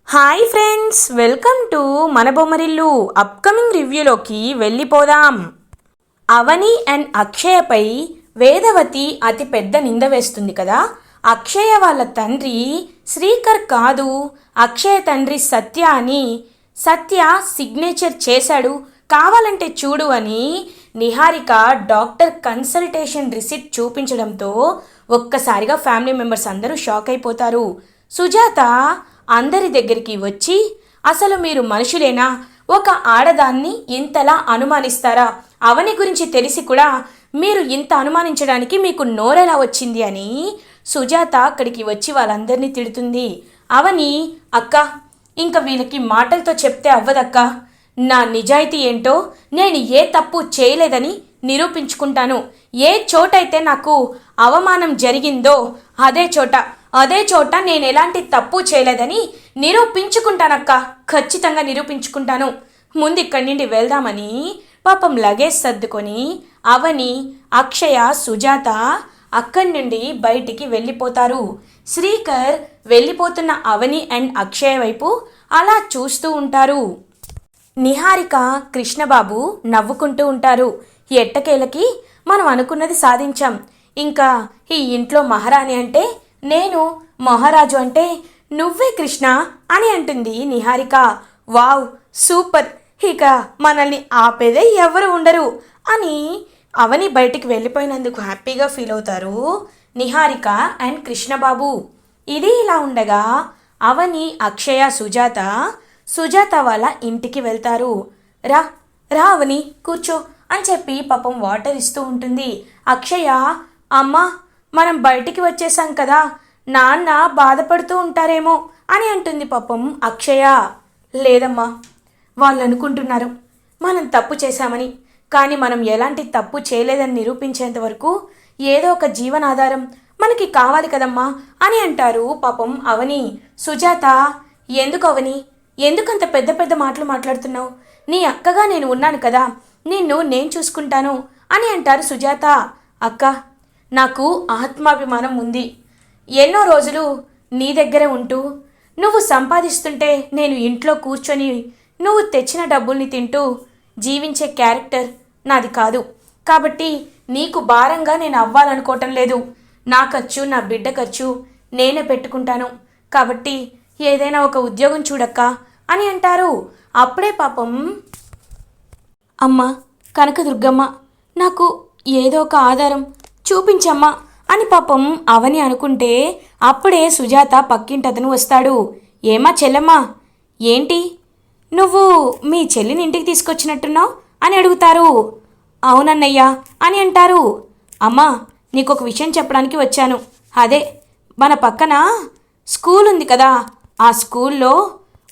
Hi friends, welcome to మన Bommarillu. Upcoming రివ్యూలోకి వెళ్ళిపోదాం. అవని and అక్షయపై Vedavathi అతి పెద్ద నింద వేస్తుంది కదా. అక్షయ వాళ్ళ తండ్రి శ్రీకర్ కాదు, అక్షయ తండ్రి సత్య అని. సత్య సిగ్నేచర్ చేశాడు, కావాలంటే చూడు అని నిహారిక డాక్టర్ కన్సల్టేషన్ రిసిప్ట్ చూపించడంతో ఒక్కసారిగా ఫ్యామిలీ మెంబర్స్ అందరూ షాక్ అయిపోతారు. సుజాత అందరి దగ్గరికి వచ్చి, అసలు మీరు మనుషులేనా? ఒక ఆడదాన్ని ఇంతలా అనుమానిస్తారా? అవని గురించి తెలిసి కూడా మీరు ఇంత అనుమానించడానికి మీకు నోరెలా వచ్చింది అని సుజాత అక్కడికి వచ్చి వాళ్ళందరినీ తిడుతుంది. అవని, అక్క, ఇంకా వీళ్ళకి మాటలతో చెప్తే అవ్వదక్క. నా నిజాయితీ ఏంటో నేను ఏ తప్పు చేయలేదని నిరూపించుకుంటాను. ఏ చోటైతే నాకు అవమానం జరిగిందో అదే చోట నేను ఎలాంటి తప్పు చేయలేదని నిరూపించుకుంటానక్క. ఖచ్చితంగా నిరూపించుకుంటాను. ముందు ఇక్కడి నుండి వెళ్దామని పాపం లగేజ్ సర్దుకొని అవని, అక్షయ, సుజాత అక్కడి నుండి బయటికి వెళ్ళిపోతారు. శ్రీకర్ వెళ్ళిపోతున్న అవని అండ్ అక్షయ వైపు అలా చూస్తూ ఉంటారు. నిహారిక, కృష్ణబాబు నవ్వుకుంటూ ఉంటారు. ఎట్టకేలకి మనం అనుకున్నది సాధించాం. ఇంకా ఈ ఇంట్లో మహారాణి అంటే నేను, మహారాజు అంటే నువ్వే కృష్ణ అని అంటుంది నిహారిక. వావ్, సూపర్, ఇక మనల్ని ఆపేదే ఎవరు ఉండరు అని అవని బయటికి వెళ్ళిపోయినందుకు హ్యాపీగా ఫీల్ అవుతారు నిహారిక అండ్ కృష్ణబాబు. ఇది ఇలా ఉండగా అవని, అక్షయ, సుజాత వాళ్ళ ఇంటికి వెళ్తారు. రా రా అవని, కూర్చో అని చెప్పి పాపం వాటర్ ఇస్తూ ఉంటుంది. అక్షయ, అమ్మా మనం బయటికి వచ్చేసాం కదా, నాన్న బాధపడుతూ ఉంటారేమో అని అంటుంది పాపం అక్షయ. లేదమ్మా, వాళ్ళు అనుకుంటున్నారు మనం తప్పు చేశామని, కానీ మనం ఎలాంటి తప్పు చేయలేదని నిరూపించేంత వరకు ఏదో ఒక జీవనాధారం మనకి కావాలి కదమ్మా అని అంటారు పాపం అవని. సుజాత, ఎందుకు అవని, ఎందుకంత పెద్ద పెద్ద మాటలు మాట్లాడుతున్నావు? నీ అక్కగా నేను ఉన్నాను కదా, నేను చూసుకుంటాను అని అంటారు సుజాత. అక్క, నాకు ఆత్మాభిమానం ఉంది. ఎన్నో రోజులు నీ దగ్గరే ఉంటూ నువ్వు సంపాదిస్తుంటే నేను ఇంట్లో కూర్చొని నువ్వు తెచ్చిన డబ్బుల్ని తింటూ జీవించే క్యారెక్టర్ నాది కాదు. కాబట్టి నీకు భారంగా నేను అవ్వాలనుకోవటం లేదు. నా ఖర్చు, నా బిడ్డ ఖర్చు నేనే పెట్టుకుంటాను. కాబట్టి ఏదైనా ఒక ఉద్యోగం చూడక్క అని అంటారు. అప్పుడే పాపం అమ్మ కనకదుర్గమ్మ, నాకు ఏదో ఒక ఆధారం చూపించమ్మా అని పాపం అవని అనుకుంటే అప్పుడే సుజాత పక్కింటతను వస్తాడు. ఏమా చెల్లెమ్మా, ఏంటి నువ్వు మీ చెల్లిని ఇంటికి తీసుకొచ్చినట్టున్నావు అని అడుగుతారు. అవునన్నయ్యా అని అంటారు. అమ్మా, నీకొక విషయం చెప్పడానికి వచ్చాను. అదే మన పక్కన స్కూల్ ఉంది కదా, ఆ స్కూల్లో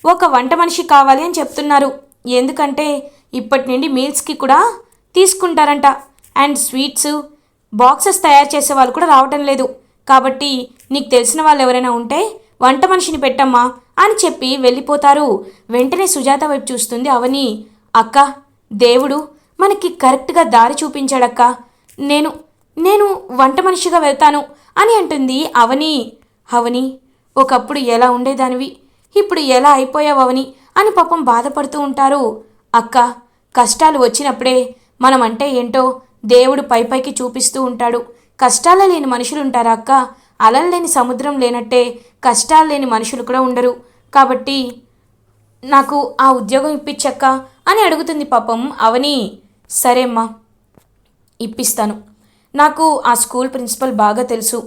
ఒక వంట మనిషి కావాలి అని చెప్తున్నారు. ఎందుకంటే ఇప్పటి నుండి మీల్స్కి కూడా తీసుకుంటారంట. అండ్ స్వీట్స్ బాక్సెస్ తయారు చేసే వాళ్ళు కూడా రావటం లేదు. కాబట్టి నీకు తెలిసిన వాళ్ళు ఎవరైనా ఉంటే వంట మనిషిని పెట్టమ్మా అని చెప్పి వెళ్ళిపోతారు. వెంటనే సుజాత వైపు చూస్తుంది అవని. అక్క, దేవుడు మనకి కరెక్ట్గా దారి చూపించాడక్క. నేను వంట మనిషిగా వెళ్తాను అని అంటుంది అవని. అవని, ఒకప్పుడు ఎలా ఉండేదానివి, ఇప్పుడు ఎలా అయిపోయావు అవని అని పాపం బాధపడుతూ ఉంటారు. అక్క, కష్టాలు వచ్చినప్పుడే మనం అంటే ఏంటో దేవుడు పైకి చూపిస్తూ ఉంటాడు. కష్టాలు లేని మనుషులు ఉంటారా అక్క? అలలు లేని సముద్రం లేనట్టే కష్టాలు లేని మనుషులు కూడా ఉండరు. కాబట్టి నాకు ఆ ఉద్యోగం ఇప్పించక్క అని అడుగుతుంది పాపం అవని. సరే అమ్మా, ఇప్పిస్తాను. నాకు ఆ స్కూల్ ప్రిన్సిపల్ బాగా తెలుసు.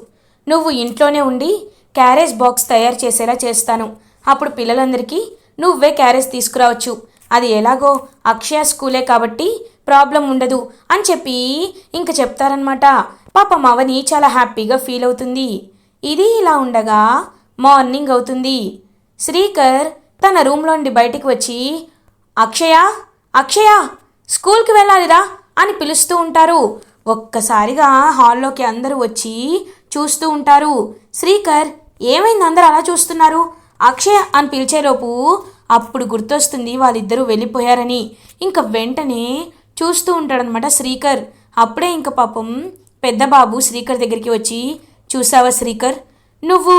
నువ్వు ఇంట్లోనే ఉండి క్యారేజ్ బాక్స్ తయారు చేసేలా చేస్తాను. అప్పుడు పిల్లలందరికీ నువ్వే క్యారేజ్ తీసుకురావచ్చు. అది ఎలాగో అక్షయ స్కూలే కాబట్టి ప్రాబ్లం ఉండదు అని చెప్పి ఇంక చెప్తారనమాట. పాపం అవని చాలా హ్యాపీగా ఫీల్ అవుతుంది. ఇది ఇలా ఉండగా మార్నింగ్ అవుతుంది. శ్రీకర్ తన రూమ్లో నుండి బయటికి వచ్చి, అక్షయ స్కూల్కి వెళ్ళాలిరా అని పిలుస్తూ ఉంటారు. ఒక్కసారిగా హాల్లోకి అందరూ వచ్చి చూస్తూ ఉంటారు. శ్రీకర్, ఏమైంది అందరూ అలా చూస్తున్నారు? అక్షయ అని పిలిచేలోపు అప్పుడు గుర్తొస్తుంది వాళ్ళిద్దరూ వెళ్ళిపోయారని. ఇంక వెంటనే చూస్తూ ఉంటాడనమాట శ్రీకర్. అప్పుడే ఇంక పాపం పెద్ద బాబు శ్రీకర్ దగ్గరికి వచ్చి, చూసావా శ్రీకర్, నువ్వు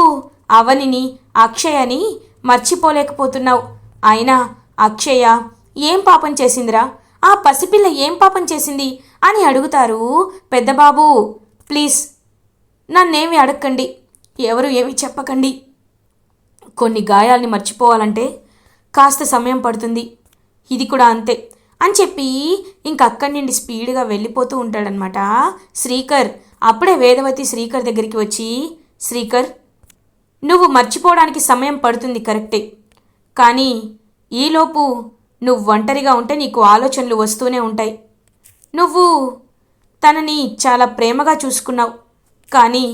అవనిని, అక్షయని మర్చిపోలేకపోతున్నావు. అయినా అక్షయ ఏం పాపం చేసిందిరా? ఆ పసిపిల్ల ఏం పాపం చేసింది అని అడుగుతారు పెద్దబాబు. ప్లీజ్ నన్నేమి అడగకండి, ఎవరు ఏమి చెప్పకండి. కొన్ని గాయాల్ని మర్చిపోవాలంటే కాస్త సమయం పడుతుంది, ఇది కూడా అంతే అని చెప్పి ఇంకక్కడి నుండి స్పీడ్గా వెళ్ళిపోతూ ఉంటాడనమాట శ్రీకర్. అప్పుడే వేదవతి శ్రీకర్ దగ్గరికి వచ్చి, శ్రీకర్, నువ్వు మర్చిపోవడానికి సమయం పడుతుంది కరెక్టే, కానీ ఈలోపు నువ్వు ఒంటరిగా ఉంటే నీకు ఆలోచనలు వస్తూనే ఉంటాయి. నువ్వు తనని చాలా ప్రేమగా చూసుకున్నావు, కానీ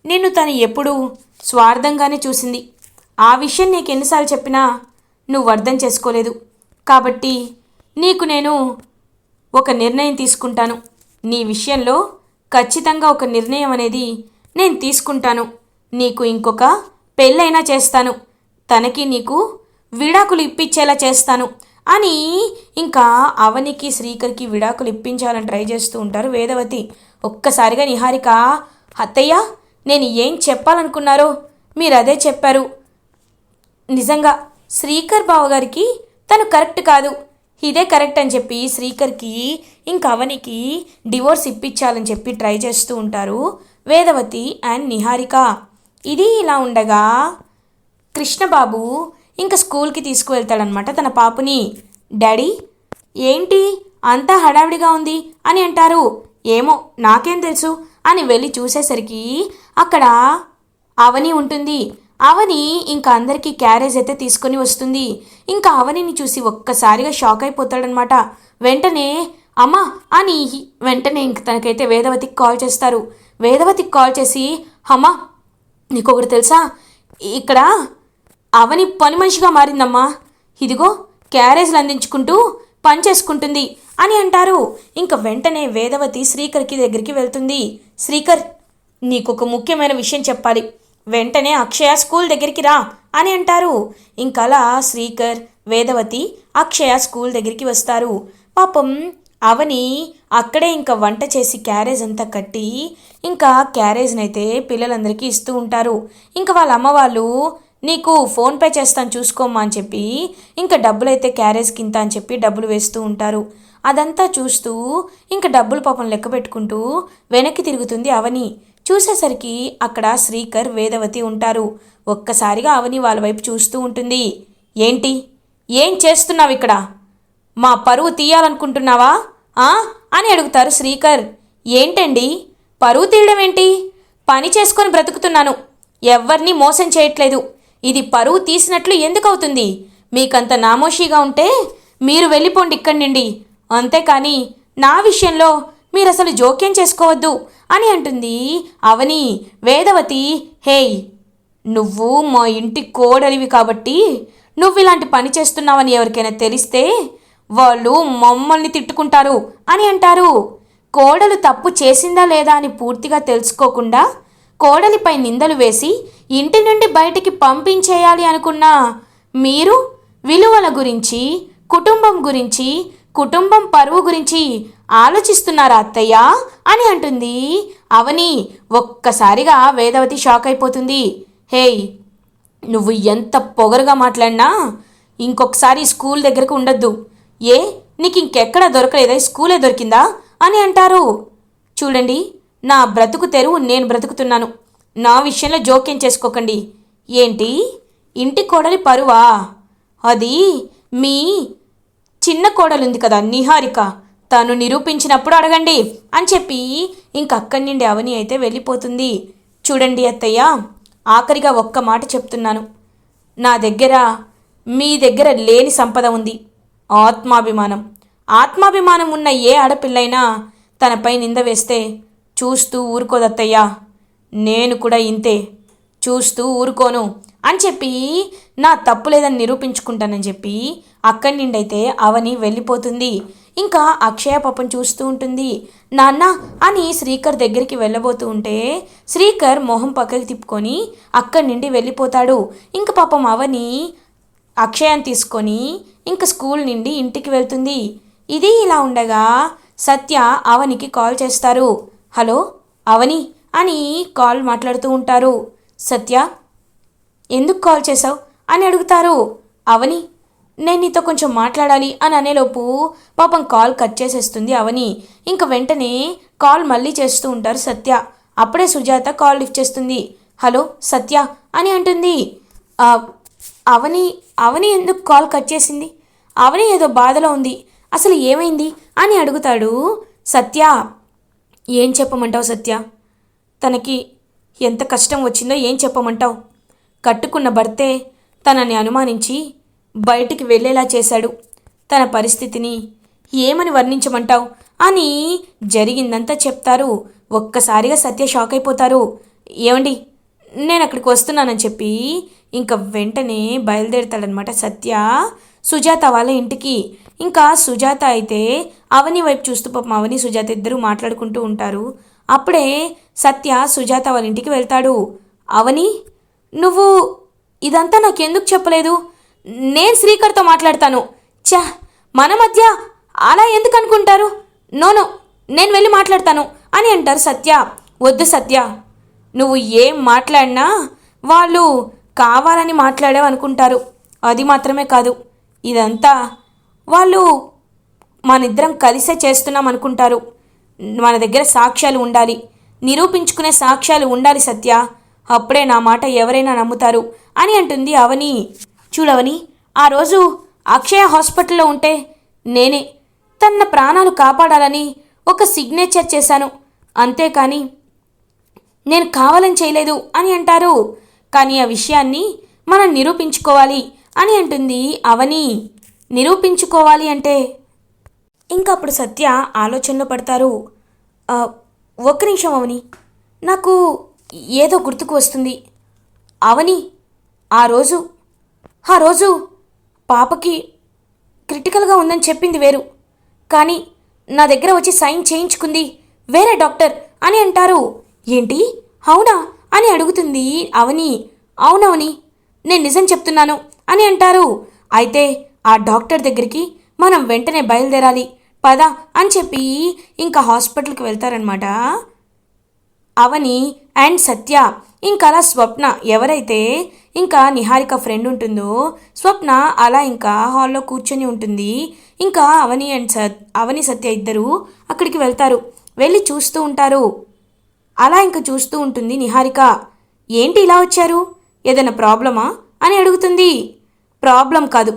నిన్ను తను ఎప్పుడూ స్వార్థంగానే చూసింది. ఆ విషయం నీకు ఎన్నిసార్లు చెప్పినా నువ్వు అర్థం చేసుకోలేదు. కాబట్టి నీకు నేను ఒక నిర్ణయం తీసుకుంటాను. నీ విషయంలో ఖచ్చితంగా ఒక నిర్ణయం అనేది నేను తీసుకుంటాను. నీకు ఇంకొక పెళ్ళైనా చేస్తాను, తనకి నీకు విడాకులు ఇప్పించేలా చేస్తాను అని ఇంకా అవనికి శ్రీకర్కి విడాకులు ఇప్పించాలని ట్రై చేస్తూ ఉంటారు వేదవతి. ఒక్కసారిగా నిహారిక, అత్తయ్య నేను ఏం చెప్పాలనుకున్నారో మీరు అదే చెప్పారు. నిజంగా శ్రీకర్ బావగారికి తను కరెక్ట్ కాదు, ఇదే కరెక్ట్ అని చెప్పి శ్రీకర్కి ఇంకా అవనికి డివోర్స్ ఇప్పించాలని చెప్పి ట్రై చేస్తూ ఉంటారు వేదవతి అండ్ నిహారిక. ఇది ఇలా ఉండగా కృష్ణబాబు ఇంకా స్కూల్కి తీసుకువెళ్తాడనమాట తన పాపని. డాడీ ఏంటి అంతా హడావిడిగా ఉంది అని అంటారు. ఏమో నాకేం తెలుసు అని వెళ్ళి చూసేసరికి అక్కడ అవని ఉంటుంది. అవని ఇంకా అందరికీ క్యారేజ్ అయితే తీసుకొని వస్తుంది. ఇంకా అవనిని చూసి ఒక్కసారిగా షాక్ అయిపోతాడనమాట. వెంటనే అమ్మా అని వెంటనే ఇంక తనకైతే వేదవతికి కాల్ చేస్తారు. వేదవతికి కాల్ చేసి, అమ్మా నీకు ఒకటి తెలుసా, ఇక్కడ అవని పని మనిషిగా మారిందమ్మా, ఇదిగో క్యారేజ్లు అందించుకుంటూ పని చేసుకుంటుంది అని అంటారు. ఇంకా వెంటనే వేదవతి శ్రీకర్కి దగ్గరికి వెళ్తుంది. శ్రీకర్, నీకు ఒక ముఖ్యమైన విషయం చెప్పాలి, వెంటనే అక్షయ స్కూల్ దగ్గరికి రా అని అంటారు. ఇంకలా శ్రీకర్, వేదవతి, అక్షయ స్కూల్ దగ్గరికి వస్తారు. పాపం అవని అక్కడే ఇంకా వంట చేసి క్యారేజ్ అంతా కట్టి ఇంకా క్యారేజ్ని అయితే పిల్లలందరికీ ఇస్తూ ఉంటారు. ఇంకా వాళ్ళ అమ్మ వాళ్ళు, నీకు ఫోన్పే చేస్తాను చూసుకోమ్మా అని చెప్పి ఇంకా డబ్బులైతే క్యారేజ్కి ఇంత అని చెప్పి డబ్బులు వేస్తూ ఉంటారు. అదంతా చూస్తూ ఇంకా డబ్బులు పాపం లెక్క పెట్టుకుంటూ వెనక్కి తిరుగుతుంది అవని. చూసేసరికి అక్కడ శ్రీకర్, వేదవతి ఉంటారు. ఒక్కసారిగా అవని వాళ్ళ వైపు చూస్తూ ఉంటుంది. ఏంటి, ఏం చేస్తున్నావు ఇక్కడ? మా పరువు తీయాలనుకుంటున్నావా అని అడుగుతారు శ్రీకర్. ఏంటండి పరువు తీయడం ఏంటి? పని చేసుకొని బ్రతుకుతున్నాను, ఎవ్వరినీ మోసం చేయట్లేదు, ఇది పరువు తీసినట్లు ఎందుకు అవుతుంది? మీకంత నామోషిగా ఉంటే మీరు వెళ్ళిపోండి ఇక్కడి నుండి, అంతేకాని నా విషయంలో మీరు అసలు జోక్యం చేసుకోవద్దు అని అంటుంది అవని. వేదవతి, హేయ్, నువ్వు మా ఇంటి కోడలివి కాబట్టి నువ్వు ఇలాంటి పని చేస్తున్నావని ఎవరికైనా తెలిస్తే వాళ్ళు మమ్మల్ని తిట్టుకుంటారు అని అంటారు. కోడలు తప్పు చేసిందా లేదా అని పూర్తిగా తెలుసుకోకుండా కోడలిపై నిందలు వేసి ఇంటి నుండి బయటికి పంపించేయాలి అనుకున్న మీరు విలువల గురించి, కుటుంబం గురించి, కుటుంబం పరువు గురించి ఆలోచిస్తున్నారా అత్తయ్య అని అంటుంది అవని. ఒక్కసారిగా వేదవతి షాక్ అయిపోతుంది. హేయ్, నువ్వు ఎంత పొగరుగా మాట్లాడినా ఇంకొకసారి స్కూల్ దగ్గరకు ఉండొద్దు. ఏ, నీకు ఇంకెక్కడా దొరకలేదా, స్కూలే దొరికిందా అని అంటారు. చూడండి, నా బ్రతుకు తెరువు నేను బ్రతుకుతున్నాను, నా విషయంలో జోక్యం చేసుకోకండి. ఏంటి, ఇంటి కోడలి పరువా? అది మీ చిన్న కోడలుంది కదా నిహారిక, తను నిరూపించినప్పుడు అడగండి అని చెప్పి ఇంకక్కడి నుండి అవని అయితే వెళ్ళిపోతుంది. చూడండి అత్తయ్య, ఆఖరిగా ఒక్క మాట చెప్తున్నాను, నా దగ్గర మీ దగ్గర లేని సంపద ఉంది, ఆత్మాభిమానం. ఆత్మాభిమానం ఉన్న ఏ ఆడపిల్లైనా తనపై నింద వేస్తే చూస్తూ ఊరుకోదత్తయ్యా, నేను కూడా ఇంతే, చూస్తూ ఊరుకోను అని చెప్పి నా తప్పు లేదని నిరూపించుకుంటానని చెప్పి అక్కడి నుండి అయితే అవని వెళ్ళిపోతుంది. ఇంకా అక్షయ పాపం చూస్తూ ఉంటుంది. నాన్న అని శ్రీకర్ దగ్గరికి వెళ్ళబోతూ ఉంటే శ్రీకర్ మొహం పక్కకి తిప్పుకొని అక్కడి నుండి వెళ్ళిపోతాడు. ఇంక పాపం అవని అక్షయాన్ని తీసుకొని ఇంక స్కూల్ నుండి ఇంటికి వెళ్తుంది. ఇది ఇలా ఉండగా సత్య అవనికి కాల్ చేస్తారు. హలో అవని అని కాల్ మాట్లాడుతూ ఉంటారు. సత్య, ఎందుకు కాల్ చేసావు అని అడుగుతారు. అవని, నేను నీతో కొంచెం మాట్లాడాలి అని అనేలోపు పాపం కాల్ కట్ చేసేస్తుంది అవని. ఇంక వెంటనే కాల్ మళ్ళీ చేస్తూ ఉంటారు సత్య. అప్పుడే సుజాత కాల్ లిఫ్ట్ చేస్తుంది. హలో సత్య అని అంటుంది. "ఆ, అవని అవని ఎందుకు కాల్ కట్ చేసింది? అవని ఏదో బాధలో ఉంది, అసలు ఏమైంది అని అడుగుతాడు సత్య. ఏం చెప్పమంటావు సత్య? తనకి ఎంత కష్టం వచ్చిందో ఏం చెప్పమంటావు? కట్టుకున్న భర్తే తనని అనుమానించి బయటికి వెళ్ళేలా చేశాడు. తన పరిస్థితిని ఏమని వర్ణించమంటావు అని జరిగిందంతా చెప్తారు. ఒక్కసారిగా సత్య షాక్ అయిపోతారు. ఏమండి, నేను అక్కడికి వస్తున్నానని చెప్పి ఇంకా వెంటనే బయలుదేరుతాడనమాట సత్య సుజాత వాళ్ళ ఇంటికి. ఇంకా సుజాత అయితే అవని వైపు చూస్తూ పాపం అవని సుజాత ఇద్దరు మాట్లాడుకుంటూ ఉంటారు. అప్పుడే సత్య సుజాత వాళ్ళ ఇంటికి వెళ్తాడు. అవని, నువ్వు ఇదంతా నాకెందుకు చెప్పలేదు? నేను శ్రీకర్తో మాట్లాడతాను. ఛ, మన మధ్య అలా ఎందుకు అనుకుంటారు? నోనో, నేను వెళ్ళి మాట్లాడతాను అని అంటారు సత్య. వద్దు సత్య, నువ్వు ఏం మాట్లాడినా వాళ్ళు కావాలని మాట్లాడావు అనుకుంటారు. అది మాత్రమే కాదు, ఇదంతా వాళ్ళు మనిద్దరం కలిసే చేస్తున్నాం అనుకుంటారు. మన దగ్గర సాక్ష్యాలు ఉండాలి, నిరూపించుకునే సాక్ష్యాలు ఉండాలి సత్య. అప్పుడే నా మాట ఎవరైనా నమ్ముతారు అని అంటుంది అవని. చూడవని, ఆ రోజు అక్షయ హాస్పిటల్లో ఉంటే నేనే తన ప్రాణాలు కాపాడాలని ఒక సిగ్నేచర్ చేశాను, అంతేకాని నేను కావాలని చేయలేదు అని అంటారు. కానీ ఆ విషయాన్ని మనం నిరూపించుకోవాలి అని అంటుంది అవని. నిరూపించుకోవాలి అంటే ఇంకా అప్పుడు సత్య ఆలోచనలో పడతారు. ఒక్క నిమిషం అవని, నాకు ఏదో గుర్తుకు వస్తుంది. అవని, ఆ రోజు పాపకి క్రిటికల్గా ఉందని చెప్పింది వేరు, కానీ నా దగ్గర వచ్చి సైన్ చేయించుకుంది వేరే డాక్టర్ అని అంటారు. ఏంటి, అవునా అని అడుగుతుంది అవని. అవునవని, నేను నిజం చెప్తున్నాను అని అంటారు. అయితే ఆ డాక్టర్ దగ్గరికి మనం వెంటనే బయలుదేరాలి, పద అని చెప్పి ఇంకా హాస్పిటల్కి వెళ్తారనమాట అవని అండ్ సత్య. ఇంకా అలా స్వప్న, ఎవరైతే ఇంకా నిహారిక ఫ్రెండ్ ఉంటుందో స్వప్న, అలా ఇంకా హాల్లో కూర్చొని ఉంటుంది. ఇంకా అవని సత్య ఇద్దరు అక్కడికి వెళ్తారు. వెళ్ళి చూస్తూ ఉంటారు. అలా ఇంకా చూస్తూ ఉంటుంది నిహారిక. ఏంటి ఇలా వచ్చారు, ఏదైనా ప్రాబ్లమా అని అడుగుతుంది. ప్రాబ్లం కాదు,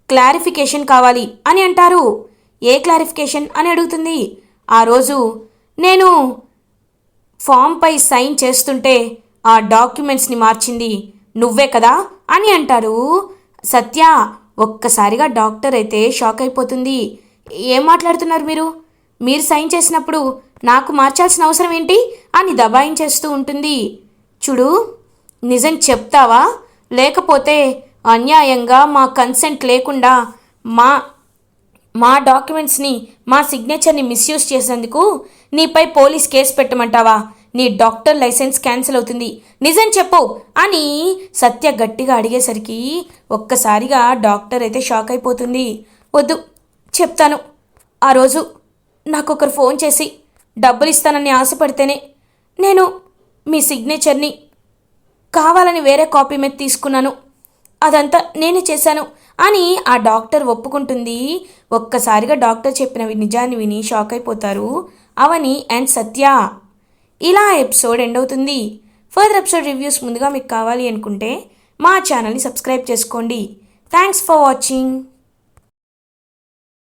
క్లారిఫికేషన్ కావాలి అని అంటారు. ఏ క్లారిఫికేషన్ అని అడుగుతుంది. ఆ రోజు నేను ఫామ్పై సైన్ చేస్తుంటే ఆ డాక్యుమెంట్స్ని మార్చింది నువ్వే కదా అని అంటారు సత్య. ఒక్కసారిగా డాక్టర్ అయితే షాక్ అయిపోతుంది. ఏం మాట్లాడుతున్నారు మీరు సైన్ చేసినప్పుడు నాకు మార్చాల్సిన అవసరం ఏంటి అని దబాయించేస్తూ ఉంటుంది. చూడు, నిజం చెప్తావా, లేకపోతే అన్యాయంగా మా కన్సెంట్ లేకుండా మా డాక్యుమెంట్స్ని, మా సిగ్నేచర్ని మిస్యూజ్ చేసేందుకు నీపై పోలీస్ కేసు పెట్టమంటావా? నీ డాక్టర్ లైసెన్స్ క్యాన్సిల్ అవుతుంది, నిజం చెప్పు అని సత్య గట్టిగా అడిగేసరికి ఒక్కసారిగా డాక్టర్ అయితే షాక్ అయిపోతుంది. వద్దు, చెప్తాను. ఆ రోజు నాకొకరు ఫోన్ చేసి డబ్బులు ఇస్తానని ఆశపడితేనే నేను మీ సిగ్నేచర్ని కావాలని వేరే కాపీ మీద తీసుకున్నాను, అదంతా నేనే చేశాను అని ఆ డాక్టర్ ఒప్పుకుంటుంది. ఒక్కసారిగా డాక్టర్ చెప్పిన నిజాన్ని విని షాక్ అయిపోతారు అవని అండ్ సత్య. ఇలా ఎపిసోడ్ ఎండ్ అవుతుంది. ఫర్దర్ ఎపిసోడ్ రివ్యూస్ ముందుగా మీకు కావాలి అనుకుంటే మా ఛానల్ని సబ్స్క్రైబ్ చేసుకోండి. Thanks for watching.